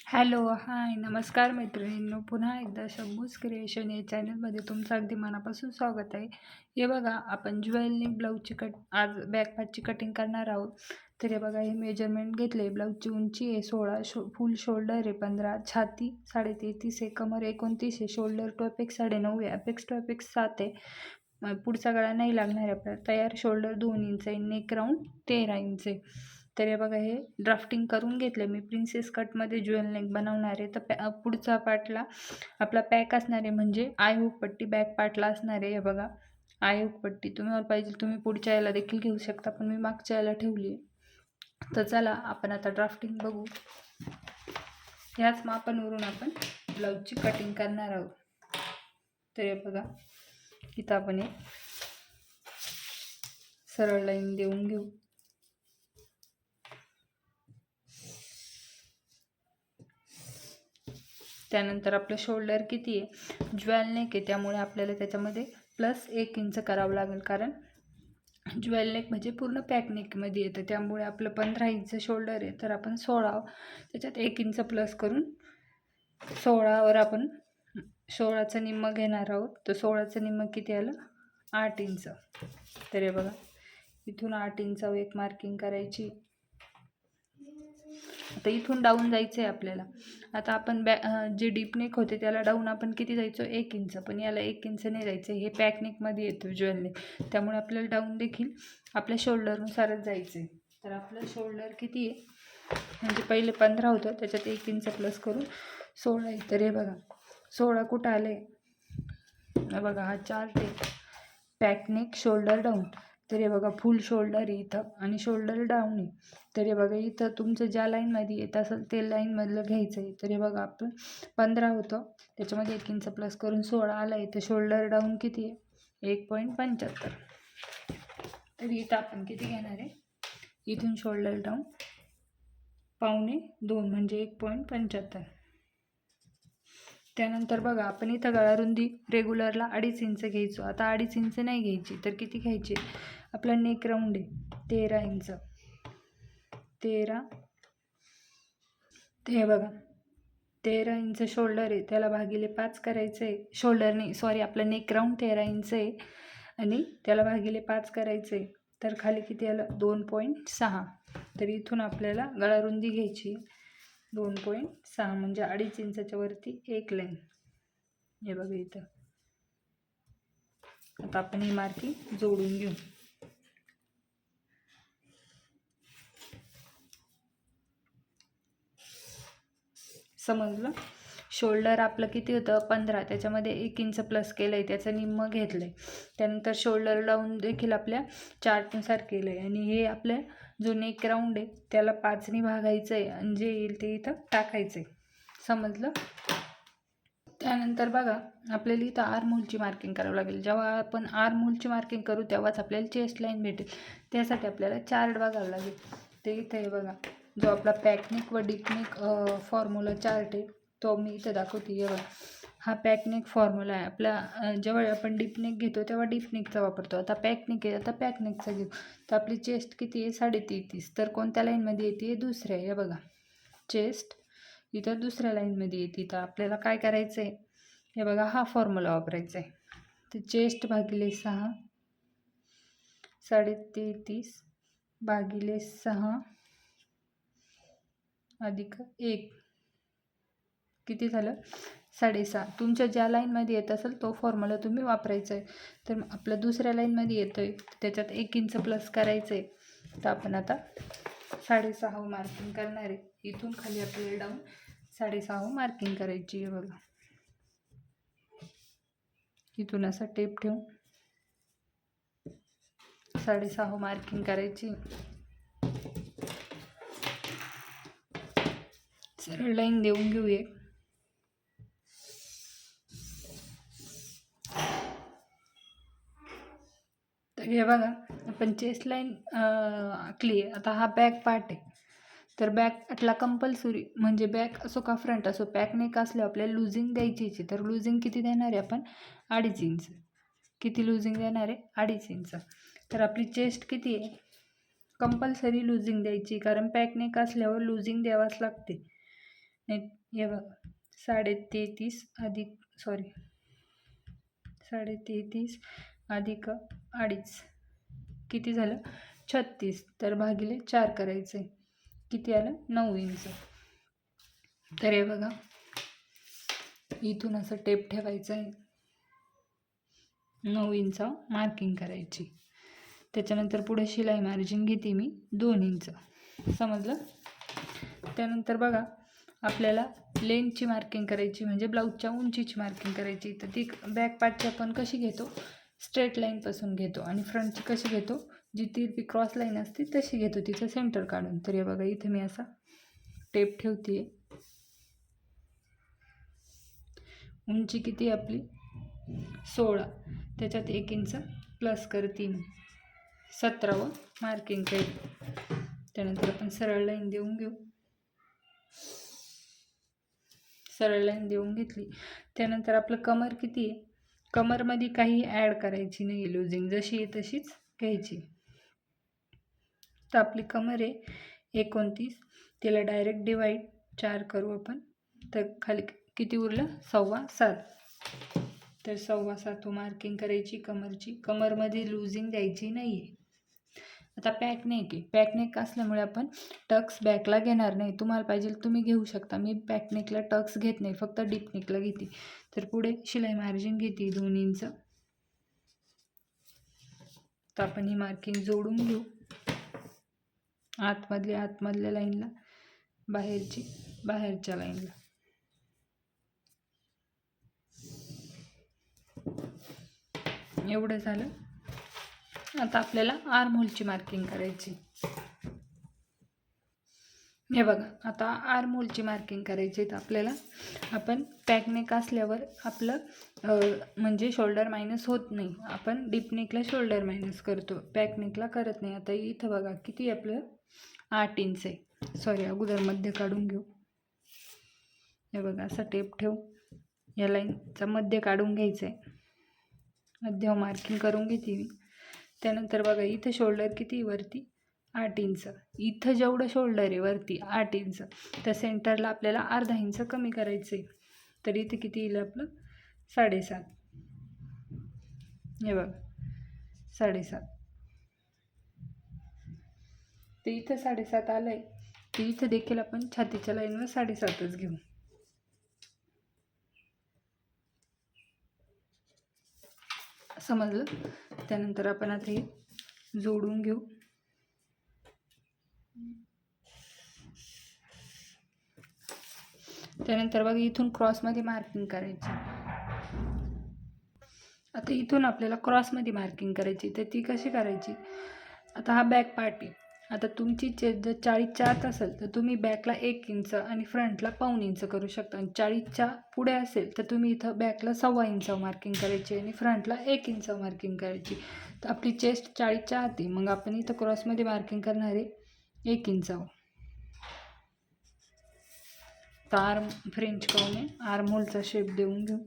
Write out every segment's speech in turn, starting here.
Hello, हाय, नमस्कार मैत्रिणींनो. पुन्हा एकदा शंभूज क्रिएशन या चॅनलमध्ये तुमचं अगदी मनापासून स्वागत आहे. हे बघा, आपण ज्वेलरी ब्लाऊजची आज बॅक पार्टची कटिंग करणार आहोत. तर हे बघा, हे मेजरमेंट घेतले. ब्लाऊजची उंची आहे 16, फुल शोल्डर आहे 15, छाती 33.5 आहे, कमर 29 आहे, शोल्डर टू अपेक्स 9.5 आहे, अपेक्स टू अपेक्स 7 आहे. पुढचा गळा नाही लागणार आहे आपल्याला. तयार शोल्डर 2 इंच आहे, नेक राऊंड 13 इंच आहे. तर हे बघा, हे ड्राफ्टिंग करून घेतलं मी. प्रिन्सेस कटमध्ये ज्वेल नेक बनवणार आहे. तर पुढचा पार्टला आपला पॅक असणार आहे, म्हणजे आय हुक पट्टी बॅक पार्टला असणार आहे. हे बघा, आय हुक पट्टी तुम्हाला पाहिजे तुम्ही पुढच्या याला देखील घेऊ शकता, पण मी मागच्या याला ठेवली आहे. तर चला आपण आता ड्राफ्टिंग बघू. ह्याच मापांवरून आपण ब्लाऊजची कटिंग करणार आहोत. तर हे बघा, इथं आपण एक सरळ लाईन देऊन घेऊ. त्यानंतर आपलं शोल्डर किती आहे, ज्वेल नेक आहे, त्यामुळे आपल्याला त्याच्यामध्ये प्लस 1 इंच करावं लागेल, कारण ज्वेल नेक म्हणजे पूर्ण पॅक नेकमध्ये येतं. त्यामुळे आपलं 15 इंच शोल्डर आहे, तर आपण 16 त्याच्यात 1 इंच प्लस करून 16वर आपण 16चं निम्मं घेणार आहोत. तर 16चं निम्मं किती आलं, 8 इंच. तर हे बघा, इथून 8 इंचावर एक मार्किंग करायची. आता इथून डाऊन जायचं आहे आपल्याला. आता आपण जे डीप नेक होते त्याला डाऊन आपण किती जायचो, 1 इंच, पण याला 1 इंच नाही जायचं. हे पॅक नेकमध्ये येतो ज्वेल नेक, त्यामुळे आपल्याला डाऊन देखील आपल्या शोल्डरनुसारच जायचं आहे. तर आपलं शोल्डर किती आहे, म्हणजे पहिले 15 होतं, त्याच्यात 1 इंच प्लस करून 16 आहे. तर हे बघा, 16 कुठं आलं आहे, बघा हा चार्ट आहे, पॅक नेक शोल्डर डाऊन. तर हे बघा, फुल शोल्डर आहे इथं आणि शोल्डर डाऊन आहे. तर हे बघा, इथं तुमचं ज्या लाईनमध्ये येत असेल ते लाईनमधलं घ्यायचं आहे. तर हे बघा, आपण 15 होतं, त्याच्यामध्ये 1 इंच प्लस करून 16 आला आहे. तर शोल्डर डाऊन किती आहे, 1.75. तर इथं आपण किती घेणार आहे, इथून शोल्डर डाऊन 1.25 म्हणजे 1.75. त्यानंतर बघा, आपण इथं गळा रुंदी रेग्युलरला 2.5 इंच घ्यायचो. आता 2.5 इंच नाही घ्यायची, तर किती घ्यायची, आपला नेक राऊंड आहे 13 इंच. 13, ते हे बघा 13 इंच शोल्डर आहे, त्याला भागिले 5 करायचं आहे. शोल्डर नाही, सॉरी, आपलं नेक राऊंड 13 इंच आहे आणि त्याला भागिले 5 करायचं आहे. तर खाली किती आलं, 2.6. तर इथून आपल्याला गळा रुंदी घ्यायची 2.6, म्हणजे 2.5 इंचाच्या वरती एक लाईन. हे बघा इथं. आता आपण ही मार्किंग जोडून घेऊ. समजलं. शोल्डर आपलं किती होतं, 15, त्याच्यामध्ये 1 इंच प्लस केलं आहे, त्याचं निम्मं घेतलं आहे. त्यानंतर शोल्डर डाऊन देखील आपल्या चार्टनुसार केलं आहे. आणि हे आपल्या जो नेक राऊंड आहे त्याला 5ने भागायचं आहे आणि जे येईल ते इथं टाकायचं आहे. समजलं. त्यानंतर बघा, आपल्याला इथं आर्महोलची मार्किंग करावं लागेल. जेव्हा आपण आर्महोलची मार्किंग करू तेव्हाच आपल्याला चेस्ट लाईन भेटेल. त्यासाठी आपल्याला चार्ट बघावं लागेल. ते इथं आहे बघा, जो आपला पॅकनेक व डीपनेक फॉर्म्युला चार्ट आहे तो मी इथं दाखवते. हे बघा, हा पॅकनेक फॉर्म्युला आहे आपला. जेव्हा आपण डीपनेक घेतो तेव्हा डीपनेकचा वापरतो. आता पॅकनेक आहे, आता पॅकनेकचा घेऊ. तर आपली चेस्ट किती आहे, 33.5. तर कोणत्या लाईनमध्ये येते, दुसऱ्या. हे बघा, चेस्ट इथं दुसऱ्या लाईनमध्ये येते. तर आपल्याला काय करायचं आहे, हे बघा, हा फॉर्म्युला वापरायचा आहे. तर चेस्ट भागिले 6, 33.5 भागिले 6 अधिक 1 किती झालं, 6.5. तुमच्या ज्या लाईनमध्ये येत असेल तो फॉर्म्युला तुम्ही वापरायचा आहे. तर आपलं दुसऱ्या लाईनमध्ये येतो आहे, त्याच्यात 1 इंच प्लस करायचं आहे. तर आपण आता 6.5 मार्किंग करणार आहे. इथून खाली आपल्याला डाऊन 6.5 मार्किंग करायची आहे. बघा, इथून असा टेप ठेवून 6.5 मार्किंग करायची. सरळ लाईन देऊन घेऊया. तर हे बघा, आपण चेस्ट लाईन आखली आहे. आता हा बॅक पार्ट आहे, तर बॅक पार्टला कंपल्सरी, म्हणजे बॅक असो का फ्रंट असो, बॅक नेक असल्यावर आपल्याला लुझिंग द्यायचीच आहे. तर लुझिंग किती देणार आहे आपण, 2.5 इंच. किती लुझिंग देणार आहे, 2.5 इंच. तर आपली चेस्ट किती आहे, कंपल्सरी लुझिंग द्यायची, कारण पॅक नेक असल्यावर लुझिंग द्यावाच लागते. नाही, हे बघा 33.5 अधिक 33.5 अधिक 2.5 किती झालं 36, तर भागिले 4 करायचं आहे, किती आलं 9 इंच. तर हे बघा इथून असं टेप ठेवायचं आहे, 9 इंच मार्किंग करायची. त्याच्यानंतर पुढे शिलाई मार्जिन घेते मी 2 इंच, समजलं. त्यानंतर बघा आपल्याला लेंथची मार्किंग करायची, म्हणजे ब्लाऊजच्या उंचीची मार्किंग करायची. तर ती बॅक पार्टची आपण कशी घेतो, स्ट्रेट लाईनपासून घेतो, आणि फ्रंटची कशी घेतो, जी तिरपी क्रॉस लाईन असते तशी घेतो, तिचं सेंटर काढून. तर हे बघा इथे मी असा टेप ठेवते. उंची किती आपली 16, त्याच्यात 1 इंच प्लस करते मी, 17वं मार्किंग केलं. त्यानंतर आपण सरळ लाईन देऊन घेऊ, सरळ लाईन देऊन घेतली. त्यानंतर आपलं कमर किती आहे, कमरमध्ये काही ॲड करायची नाही, लुझिंग जशी आहे तशीच घ्यायची. तर आपली कमर आहे 29, तिला डायरेक्ट डिवाईड 4 करू आपण. तर खाली किती उरलं 7.25, तर 7.25 मार्किंग करायची कमरची. कमरमध्ये लुझिंग द्यायची नाही आहे. आता पॅकनेक आहे, पॅकनेक असल्यामुळे आपण टक्स बॅकला घेणार नाही. तुम्हाला पाहिजे तुम्ही घेऊ शकता, मी पॅकनेकला टक्स घेत नाही, फक्त डीपनेकला घेते. तर पुढे शिलाई मार्जिन घेते 2 इंच. तर आपण ही मार्किंग जोडून घेऊ, आतमधल्या लाईनला, बाहेरच्या लाईनला. एवढं झालं. आता आपल्याला आर्महोलची मार्किंग करायची. हे बघा आता आर्महोलची मार्किंग करायची. तर आपल्याला आपण पॅकनेक असल्यावर आपलं म्हणजे शोल्डर मायनस होत नाही, आपण डीपनेकला शोल्डर मायनस करतो, पॅकनेकला करत नाही. आता इथं बघा किती आपलं 8 इंच आहे, अगोदर मध्य काढून घेऊ. हे बघा असा टेप ठेवू, या लाईनचा मध्य काढून घ्यायचं आहे, मध्य मार्किंग करून घेते मी. त्यानंतर बघा इथं शोल्डर किती वरती 8 इंच, इथं जेवढं शोल्डर आहे वरती 8 इंच, तर सेंटरला आपल्याला अर्धा इंच कमी करायचं आहे. तर इथं किती येईल आपलं 7.5. हे बघा 7.5, तर इथं 7.5 आलं आहे. तर इथं देखील आपण छातीच्या लाईनवर 7.5च घेऊ. समजलं. त्यानंतर आपण आता हे जोडून घेऊ. त्यानंतर बघा इथून क्रॉसमध्ये मार्किंग करायची. आता इथून आपल्याला क्रॉसमध्ये मार्किंग करायची, तर ती कशी करायची. आता हा बॅक पार्ट आहे. आता तुमची जर 40च्या आत असेल तर तुम्ही बॅकला 1 इंच आणि फ्रंटला 1.25 इंच करू शकता. आणि 40च्या पुढे असेल तर तुम्ही इथं बॅकला 1.25 इंच मार्किंग करायची आणि फ्रंटला 1 इंच मार्किंग करायची. तर आपली चेस्ट 40च्या आत आहे, मग आपण इथं क्रॉसमध्ये मार्किंग करणार आहे 1 इंच. तर आर्म फ्रेंच कर्वने आर्महोलचा शेप देऊन घेऊ.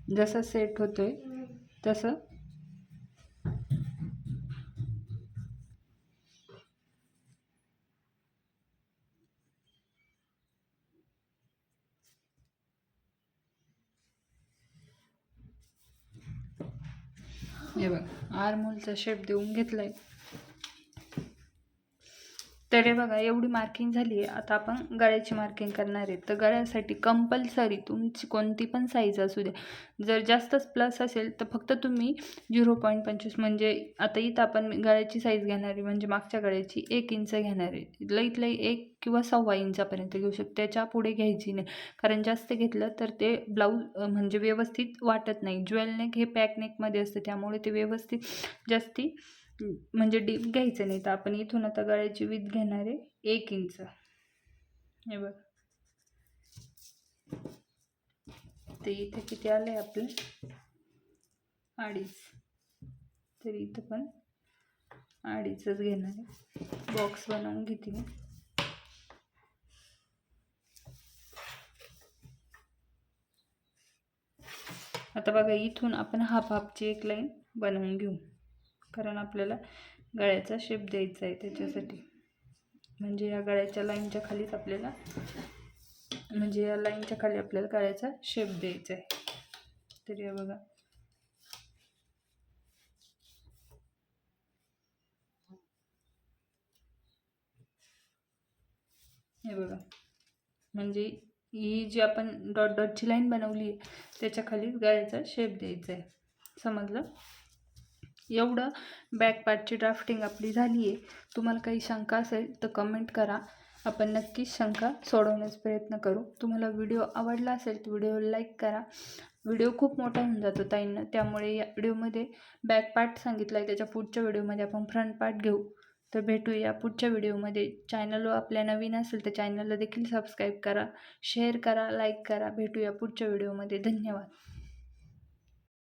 जसं सेट होतोय तसं हे बघा आर्महोलचा शेप देऊन घेतलाय. तर हे बघा एवढी मार्किंग झाली आहे. आता आपण गळ्याची मार्किंग करणार आहे. तर गळ्यासाठी कंपल्सरी तुमची कोणती पण साईज असू द्या, जर जास्तच प्लस असेल तर फक्त तुम्ही 0.25 म्हणजे आता इथं आपण गळ्याची साईज घेणार आहे, म्हणजे मागच्या गळ्याची 1 इंच घेणार आहे. लईत लई 1 किंवा 1.25 इंचापर्यंत घेऊ शकतो, त्याच्या पुढे घ्यायची नाही, कारण जास्त घेतलं तर ते ब्लाऊज म्हणजे व्यवस्थित वाटत नाही. ज्वेल नेक हे पॅक नेकमध्ये असतं, त्यामुळे ते व्यवस्थित जास्ती म्हणजे डीप घ्यायचं नाही. तर आपण इथून आता गळ्याची विड्थ घेणार आहे 1 इंच. हे बघ, ते इथे किती आलंय आपलं 2.5, तर इथं पण 2.5च घेणार आहे. बॉक्स बनवून घेते मी. आता बघा इथून आपण हाफची एक लाईन बनवून घेऊ, कारण आपल्याला गळ्याचा शेप द्यायचा आहे त्याच्यासाठी. म्हणजे या गळ्याच्या लाईनच्या खालीच आपल्याला, म्हणजे या लाईनच्या खाली आपल्याला गळ्याचा शेप द्यायचा आहे. तर या बघा, हे बघा, म्हणजे ही जी आपण डॉट डॉटची लाईन बनवली आहे त्याच्या खाली गळ्याचा शेप द्यायचा आहे. समजलं? एवढं बॅक पार्टची ड्राफ्टिंग आपली झाली आहे. तुम्हाला काही शंका असेल तर कमेंट करा, आपण नक्कीच शंका सोडवण्याचा प्रयत्न करू. तुम्हाला व्हिडिओ आवडला असेल तर व्हिडिओ लाईक करा. व्हिडिओ खूप मोठा होऊन जातो ताईंना, त्यामुळे या व्हिडिओमध्ये बॅक पार्ट सांगितला आहे, त्याच्या पुढच्या व्हिडिओमध्ये आपण फ्रंट पार्ट घेऊ. तर भेटूया पुढच्या व्हिडिओमध्ये. चॅनलवर आपल्या नवीन असेल तर चॅनलला देखील सबस्क्राईब करा, शेअर करा, लाईक करा. भेटूया पुढच्या व्हिडिओमध्ये. धन्यवाद.